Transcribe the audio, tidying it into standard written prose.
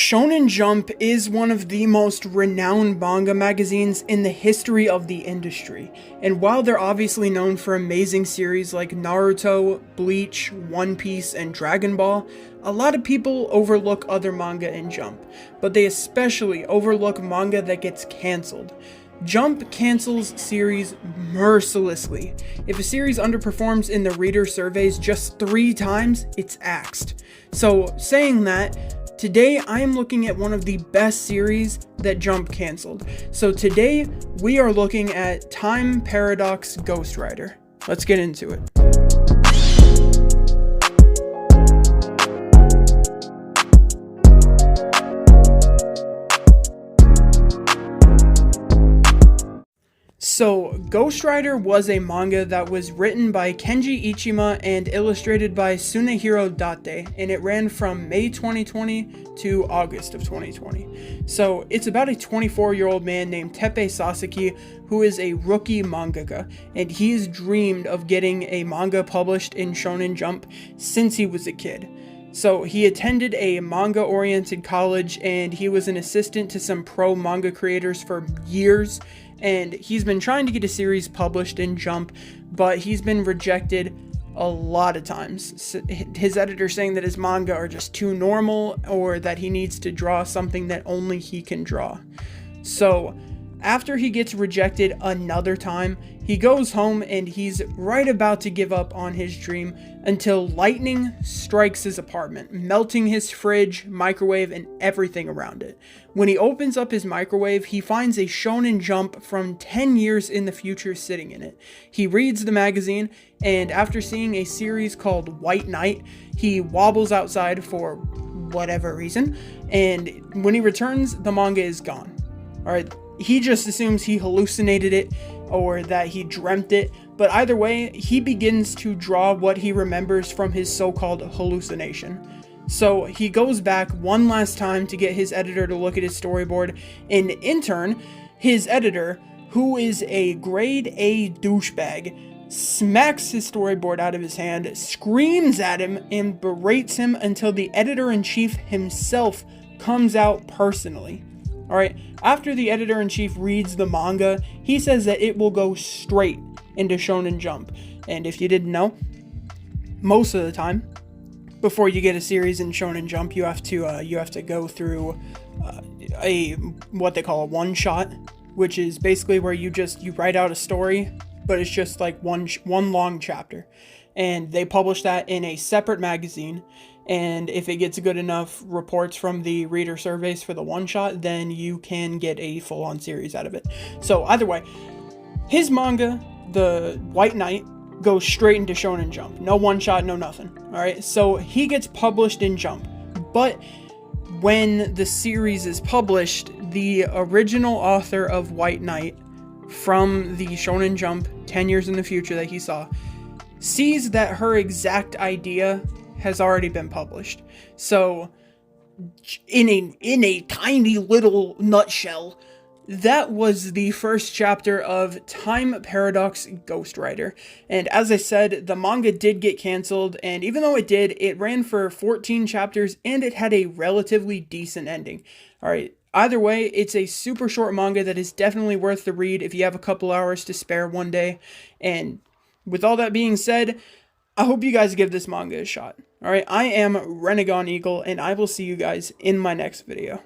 Shonen Jump is one of the most renowned manga magazines in the history of the industry, and while they're obviously known for amazing series like Naruto, Bleach, One Piece, and Dragon Ball, a lot of people overlook other manga in Jump, but they especially overlook manga that gets cancelled. Jump cancels series mercilessly. If a series underperforms in the reader surveys just 3 times, it's axed. So, saying that, today I am looking at one of the best series that Jump canceled. So today we are looking at Time Paradox Ghost Rider. Let's get into it. So, Ghost Rider was a manga that was written by Kenji Ichima and illustrated by Tsunehiro Date, and it ran from May 2020 to August of 2020. So, it's about a 24-year-old man named Teppei Sasaki who is a rookie mangaka, and he's dreamed of getting a manga published in Shonen Jump since he was a kid. So he attended a manga-oriented college, and he was an assistant to some pro manga creators for years, and he's been trying to get a series published in Jump, but he's been rejected a lot of times. His editor saying that his manga are just too normal, or that he needs to draw something that only he can draw. So after he gets rejected another time, he goes home and he's right about to give up on his dream until lightning strikes his apartment, melting his fridge, microwave, and everything around it. When he opens up his microwave, he finds a Shonen Jump from 10 years in the future sitting in it. He reads the magazine, and after seeing a series called White Knight, he wobbles outside for whatever reason, and when he returns, the manga is gone. Alright, he just assumes he hallucinated it or that he dreamt it, but either way, he begins to draw what he remembers from his so-called hallucination. So he goes back one last time to get his editor to look at his storyboard, and in turn, his editor, who is a grade A douchebag, smacks his storyboard out of his hand, screams at him, and berates him until the editor-in-chief himself comes out personally. Alright, after the editor-in-chief reads the manga, he says that it will go straight into Shonen Jump. And if you didn't know, most of the time, before you get a series in Shonen Jump, you have to go through what they call a one-shot, which is basically where you write out a story, but it's just like one long chapter. And they publish that in a separate magazine. And if it gets good enough reports from the reader surveys for the one shot, then you can get a full-on series out of it. So either way, his manga, the White Knight, goes straight into Shonen Jump. No one shot, no nothing. Alright, so he gets published in Jump. But when the series is published, the original author of White Knight from the Shonen Jump 10 years in the future that he saw, sees that her exact idea has already been published. So, in a tiny little nutshell, that was the first chapter of Time Paradox Ghost Rider. And as I said, the manga did get cancelled, and even though it did, it ran for 14 chapters, and it had a relatively decent ending. Alright, either way, it's a super short manga that is definitely worth the read if you have a couple hours to spare one day. And with all that being said, I hope you guys give this manga a shot. Alright, I am Renegon Eagle, and I will see you guys in my next video.